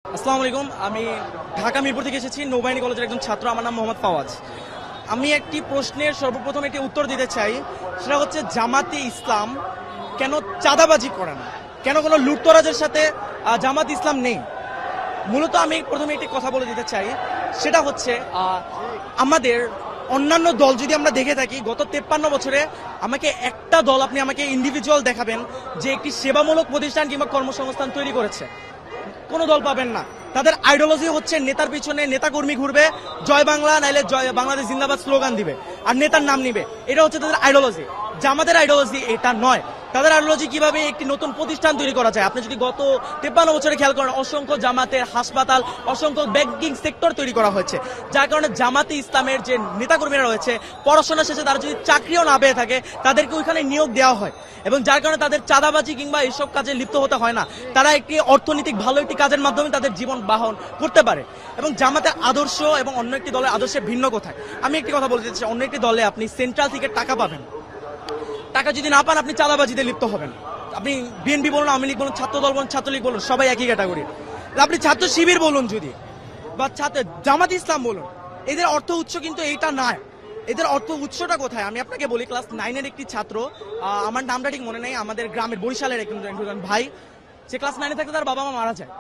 আসসালামু আলাইকুম। আমি ঢাকা মিরপুর থেকে এসেছি, নৌবাহিনী কলেজের একজন ছাত্র। আমার নাম মোহাম্মদ ফাওয়াজ। আমি একটি প্রশ্নের সর্বপ্রথম একটি উত্তর দিতে চাই, সেটা হচ্ছে জামাতে ইসলাম কেন চাঁদাবাজি করে না, কেন কোনো লুটতরাজের সাথে জামাত ইসলাম নেই। মূলত আমি প্রথমে একটি কথা বলে দিতে চাই, সেটা হচ্ছে আমাদের অন্যান্য দল যদি আমরা দেখে থাকি গত 53 বছরে আমাকে একটা দল আপনি আমাকে ইন্ডিভিজুয়াল দেখাবেন যে একটি সেবামূলক প্রতিষ্ঠান কিংবা কর্মসংস্থান তৈরি করেছে। কোনো দল পাবেন না। তাদের আইডিওলজি হচ্ছে নেতার পিছনে নেতাকর্মী ঘুরবে, জয় বাংলা নাইলে জয় বাংলাদেশ জিন্দাবাদ স্লোগান দিবে আর নেতার নাম নিবে। এটা হচ্ছে তাদের আইডিওলজি। জামাতের আইডিওলজি এটা নয়। তাদের আইডিওলজি কিভাবে একটি নতুন প্রতিষ্ঠান তৈরি করা যায়। আপনি যদি গত 53 বছরে খেয়াল করেন, অসংখ্য জামাতের হাসপাতাল, অসংখ্য ব্যাংকিং সেক্টর তৈরি করা হয়েছে, যার কারণে জামাতে ইসলামের যে নেতাকর্মীরা রয়েছে পড়াশোনা শেষে তারা যদি চাকরিও না পেয়ে থাকে তাদেরকে ওইখানে নিয়োগ দেওয়া হয়, এবং যার কারণে তাদের চাঁদাবাজি কিংবা এইসব কাজে লিপ্ত হতে হয় না। তারা একটি অর্থনৈতিক ভালো একটি কাজের মাধ্যমে তাদের জীবন বাহন করতে পারে। এবং জামাতের আদর্শ এবং অন্য একটি দলের আদর্শে ভিন্ন কোথায়। আমি একটি কথা বলতে চাই, অন্য একটি দলে আপনি সেন্ট্রাল থেকে টাকা পাবেন, টাকা যদি না পান আপনি চাঁদাবাজিতে লিপ্ত হবেন। আপনি বিএনপি বলুন, আওয়ামী লীগ বলুন, ছাত্র দল বলুন, ছাত্রলীগ বলুন, সবাই একই ক্যাটাগরি। আপনি ছাত্র শিবির বলুন যদি, বা জামাত ইসলাম বলুন, এদের অর্থ উৎস কিন্তু এইটা নয়। এদের অর্থ উৎসটা কোথায় আমি আপনাকে বলি। ক্লাস 9-এর একটি ছাত্র, আমার নামটা ঠিক মনে নেই, আমাদের গ্রামের বরিশালের একজন ভাই, সে ক্লাস 9-এ থাকতে তার বাবা মা মারা যায়।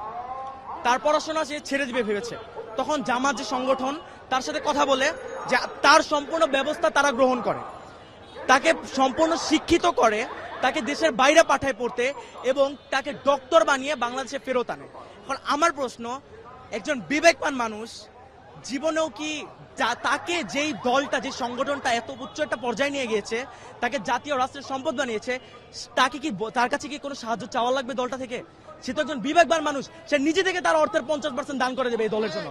তার পড়াশোনা সে ছেড়ে দিবে ভেবেছে। তখন জামাত যে সংগঠন তার সাথে কথা বলে যে তার সম্পূর্ণ ব্যবস্থা তারা গ্রহণ করে, তাকে সম্পূর্ণ শিক্ষিত করে, তাকে দেশের বাইরে পাঠায় পড়তে, এবং তাকে ডক্টর বানিয়ে বাংলাদেশে ফেরত আনে। এখন আমার প্রশ্ন, একজন বিবেকবান মানুষ জীবনেও কি তাকে যেই দলটা, যে সংগঠনটা এত উচ্চ একটা পর্যায়ে নিয়ে গিয়েছে, তাকে জাতীয় রাষ্ট্রের সম্পদ বানিয়েছে, তাকে কি তার কাছে কি কোনো সাহায্য চাওয়া লাগবে দলটা থেকে? সে তো একজন বিবেকবান মানুষ, সে নিজে থেকে তার অর্থের 50% দান করে দেবে এই দলের জন্য।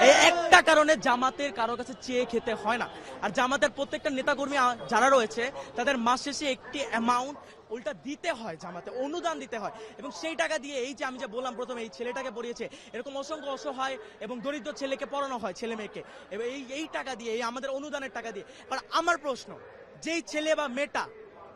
এই একটা কারণে জামাতের কারো কাছে চেয়ে খেতে হয় না। আর জামাতের প্রত্যেকটা নেতাকর্মী যারা রয়েছে তাদের মাস শেষে একটি অ্যামাউন্ট উল্টা দিতে হয়, জামাতে অনুদান দিতে হয়, এবং সেই টাকা দিয়ে এই যে আমি যে বললাম প্রথমে, এই ছেলেটাকে পড়িয়েছে, এরকম অসংখ্য অসহায় এবং দরিদ্র ছেলেকে পড়ানো হয়, ছেলে মেয়েকে, এবং এই টাকা দিয়ে, এই আমাদের অনুদানের টাকা দিয়ে। আর আমার প্রশ্ন, যেই ছেলে বা মেয়েটা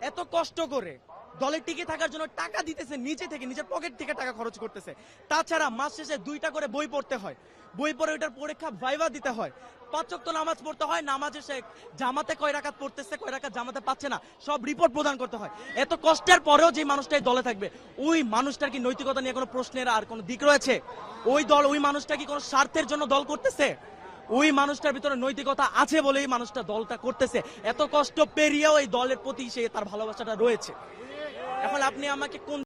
এত কষ্ট করে দলে টিকে থাকার জন্য টাকা দিতেছে, নিচে থেকে নিজের পকেট থেকে টাকা খরচ করতেছে, তাছাড়া মাস শেষে 2টা করে বই পড়তে হয়, বই পড়ে ওইটার পরীক্ষা ভাইভা দিতে হয়, 5 ওয়াক্ত নামাজ পড়তে হয়, নামাজে সে জামাতে কয় রাকাত পড়তেছে, কয় রাকাত জামাতে পাচ্ছে না, সব রিপোর্ট প্রদান করতে হয়। এত কষ্টের পরেও যে মানুষটাই দলে থাকবে, ওই মানুষটার কি নৈতিকতা নিয়ে কোনো প্রশ্নের আর কোনো দিক রয়েছে? ওই মানুষটা কি কোনো স্বার্থের জন্য দল করতেছে? ওই মানুষটার ভিতরে নৈতিকতা আছে বলেই মানুষটা দলটা করতেছে। এত কষ্ট পেরিয়েও এই দলের প্রতি সে তার ভালোবাসাটা রয়েছে। এখন আপনি আমাকে কোন